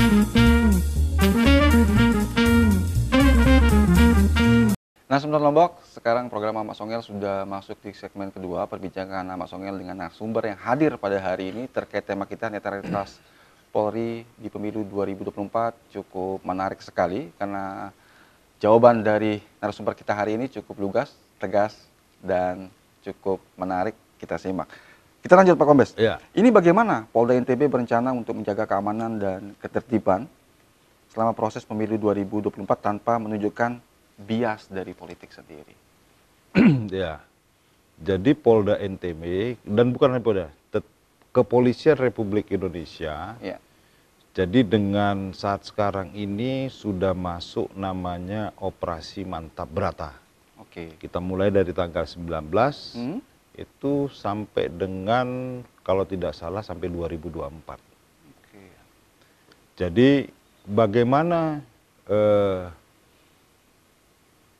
Nah, sebentar Lombok, sekarang program Ahmad Songel sudah masuk di segmen kedua, perbincangan Ahmad Songel dengan narasumber yang hadir pada hari ini terkait tema kita netralitas Polri di pemilu 2024. Cukup menarik sekali karena jawaban dari narasumber kita hari ini cukup lugas, tegas, dan cukup menarik. Kita simak. Kita lanjut Pak Kombes. Ya. Ini bagaimana Polda NTB berencana untuk menjaga keamanan dan ketertiban selama proses pemilu 2024 tanpa menunjukkan bias dari politik sendiri. Ya, jadi Polda NTB dan bukan hanya Polda, Kepolisian Republik Indonesia. Ya. Jadi dengan saat sekarang ini sudah masuk namanya Operasi Mantap Brata. Oke. Kita mulai dari tanggal 19 itu sampai dengan kalau tidak salah sampai 2024. Oke. Jadi bagaimana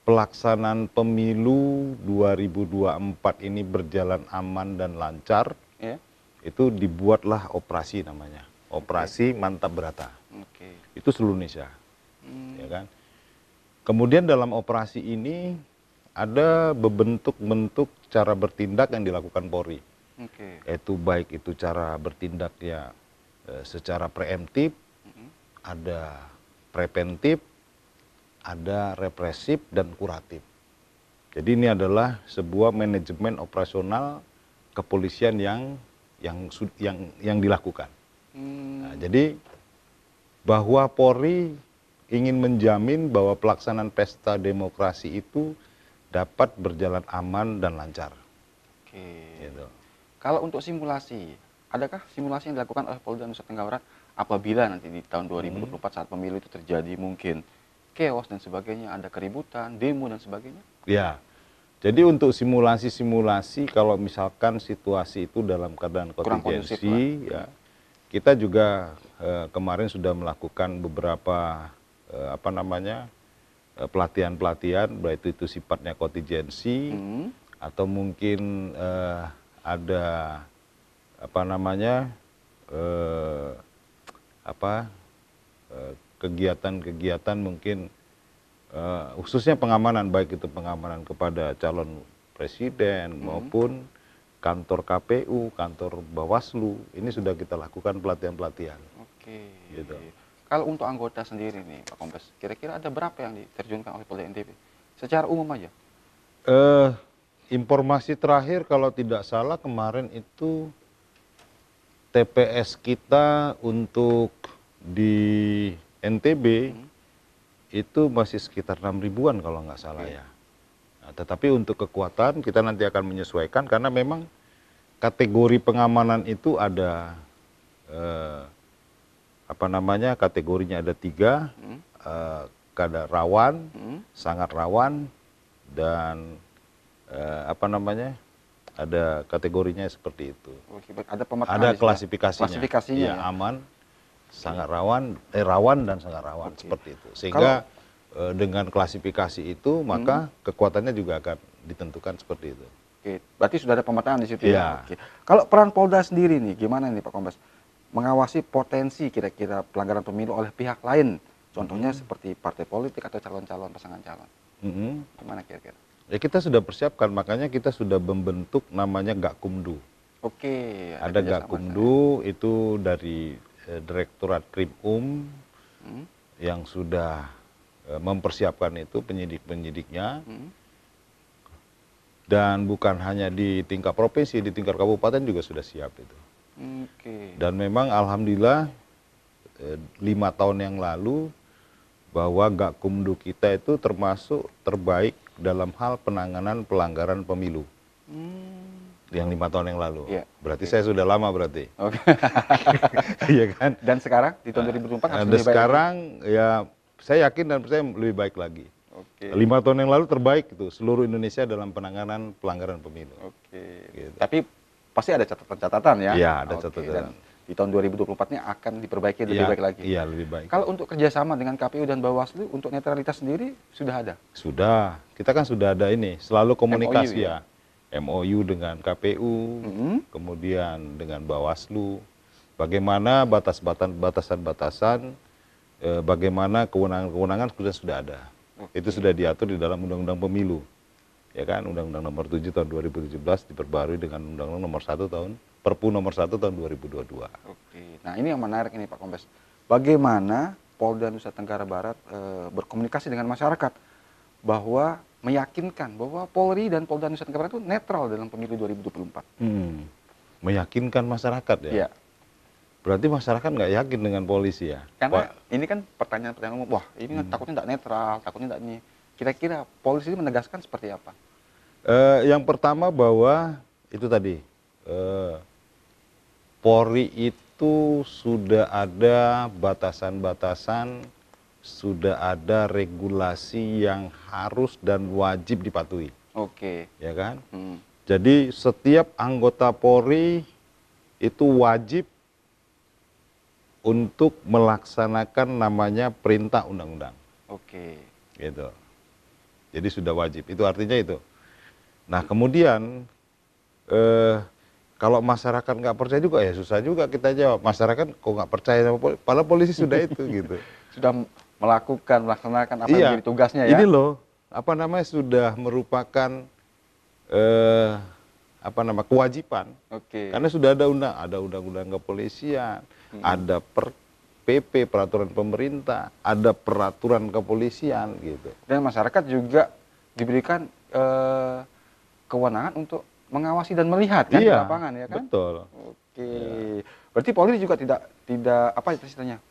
pelaksanaan pemilu 2024 ini berjalan aman dan lancar, Ya. itu dibuatlah operasi namanya, Operasi Mantap Brata. Oke. Itu seluruh Indonesia, ya kan. Kemudian dalam operasi ini ada bentuk-bentuk cara bertindak yang dilakukan Polri. Oke. Itu baik itu cara bertindak ya secara preemptif, ada preventif, ada represif dan kuratif. Jadi ini adalah sebuah manajemen operasional kepolisian yang dilakukan. Nah, jadi bahwa Polri ingin menjamin bahwa pelaksanaan pesta demokrasi itu dapat berjalan aman dan lancar. Oke. Gitu. Kalau untuk simulasi, adakah simulasi yang dilakukan oleh Polda Nusa Tenggara Barat apabila nanti di tahun 2024 saat pemilu itu terjadi mungkin chaos dan sebagainya, ada keributan, demo dan sebagainya? Ya, jadi untuk simulasi-simulasi kalau misalkan situasi itu dalam keadaan Kurang kondusif kontingensi, ya, kita juga kemarin sudah melakukan beberapa pelatihan-pelatihan, baik itu sifatnya kontingensi atau mungkin ada kegiatan-kegiatan mungkin khususnya pengamanan, baik itu pengamanan kepada calon presiden maupun kantor KPU, kantor Bawaslu, ini sudah kita lakukan pelatihan-pelatihan. Oke. Gitu. Kalau untuk anggota sendiri nih Pak Kombes, kira-kira ada berapa yang diterjunkan oleh Polda NTB? Secara umum aja. Informasi terakhir kalau tidak salah kemarin itu TPS kita untuk di NTB itu masih sekitar 6 ribuan kalau nggak salah ya. Nah, tetapi untuk kekuatan kita nanti akan menyesuaikan karena memang kategori pengamanan itu ada kategorinya ada 3, kadar rawan, sangat rawan, dan ada kategorinya seperti itu. Oke, ada pemetaan Ada di sana. klasifikasinya, ya, aman, sangat rawan dan sangat rawan, seperti itu. Sehingga dengan klasifikasi itu maka kekuatannya juga akan ditentukan seperti itu. Oke, berarti sudah ada pemetaan di situ ya. Oke. Kalau peran Polda sendiri nih, gimana nih Pak Kombes? Mengawasi potensi kira-kira pelanggaran pemilu oleh pihak lain, contohnya seperti partai politik atau calon-calon pasangan calon. Gimana kira-kira? Ya kita sudah persiapkan, makanya kita sudah membentuk namanya Gakumdu. Oke. Ada Gakumdu itu dari Direktorat Krim yang sudah mempersiapkan itu penyidik-penyidiknya. Dan bukan hanya di tingkat provinsi, di tingkat kabupaten juga sudah siap itu. Dan memang alhamdulillah 5 tahun yang lalu bahwa Gakumdu kita itu termasuk terbaik dalam hal penanganan pelanggaran pemilu. Yang 5 tahun yang lalu. Ya. Berarti saya sudah lama berarti. Oke. Iya kan? Dan sekarang di tahun 2024 harus Dan lebih baik sekarang ya saya yakin dan percaya lebih baik lagi. Oke. 5 tahun yang lalu terbaik itu seluruh Indonesia dalam penanganan pelanggaran pemilu. Oke. Gitu. Tapi pasti ada catatan-catatan ya? Iya, ada Oke, catatan. dan di tahun 2024-nya akan diperbaiki lebih baik lagi. Iya, lebih baik. Kalau untuk kerjasama dengan KPU dan Bawaslu untuk netralitas sendiri sudah ada? Sudah, kita kan sudah ada ini, selalu komunikasi MOU, ya. MOU dengan KPU, kemudian dengan Bawaslu. Bagaimana batasan-batasan bagaimana kewenangan-kewenangan sudah ada. Itu sudah diatur di dalam Undang-Undang Pemilu. Ya kan, Undang-Undang Nomor 7 tahun 2017 diperbarui dengan Undang-Undang Nomor 1 tahun Perpu Nomor 1 tahun 2022. Oke. Nah, ini yang menarik ini Pak Kombes. Bagaimana Polda Nusa Tenggara Barat berkomunikasi dengan masyarakat bahwa meyakinkan bahwa Polri dan Polda Nusa Tenggara Barat itu netral dalam pemilu 2024. Meyakinkan masyarakat ya. Iya. Berarti masyarakat nggak yakin dengan polisi ya? Karena ini kan pertanyaan-pertanyaan umum, wah ini takutnya nggak netral, takutnya nggak ini. Kira-kira polisi menegaskan seperti apa? Yang pertama bahwa itu tadi, Polri itu sudah ada batasan-batasan, sudah ada regulasi yang harus dan wajib dipatuhi. Oke. Ya kan? Jadi setiap anggota Polri itu wajib untuk melaksanakan namanya perintah undang-undang. Oke. Gitu. Jadi sudah wajib. Itu artinya itu. Nah kemudian kalau masyarakat nggak percaya juga ya susah juga kita jawab. Masyarakat kok nggak percaya sama polisi? Padahal polisi sudah itu gitu. Sudah melaksanakan apa yang menjadi tugasnya ya. Ini loh, apa namanya sudah merupakan kewajiban. Oke. Karena sudah ada undang-undang kepolisian, ada PP peraturan pemerintah, ada peraturan kepolisian gitu. Dan masyarakat juga diberikan kewenangan untuk mengawasi dan melihat kan di lapangan ya kan? Betul. Oke. Berarti Polri juga tidak apa istilahnya?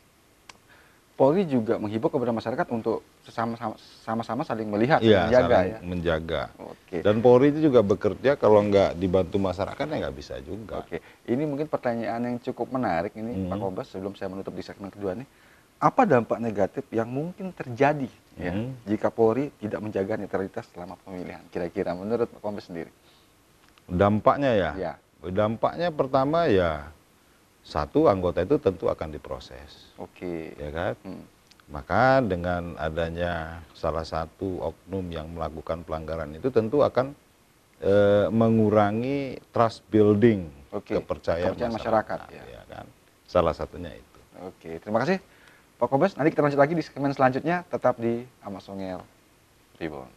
Polri juga menghimbau kepada masyarakat untuk sama-sama saling melihat, menjaga ya. Menjaga. Oke. Dan Polri itu juga bekerja kalau nggak dibantu masyarakat ya nggak bisa juga. Oke. Ini mungkin pertanyaan yang cukup menarik ini Pak Kombes sebelum saya menutup di segmen kedua nih. Apa dampak negatif yang mungkin terjadi ya jika Polri tidak menjaga netralitas selama pemilihan? Kira-kira menurut Pak Kombes sendiri? Dampaknya ya. Ya. Dampaknya pertama ya satu anggota itu tentu akan diproses. Oke. Ya kan? Maka dengan adanya salah satu oknum yang melakukan pelanggaran itu tentu akan mengurangi trust building, kepercayaan masyarakat ya kan? Salah satunya itu. Oke, terima kasih Pak Kombes. Nanti kita lanjut lagi di segmen selanjutnya, tetap di Amak Songel Reborn.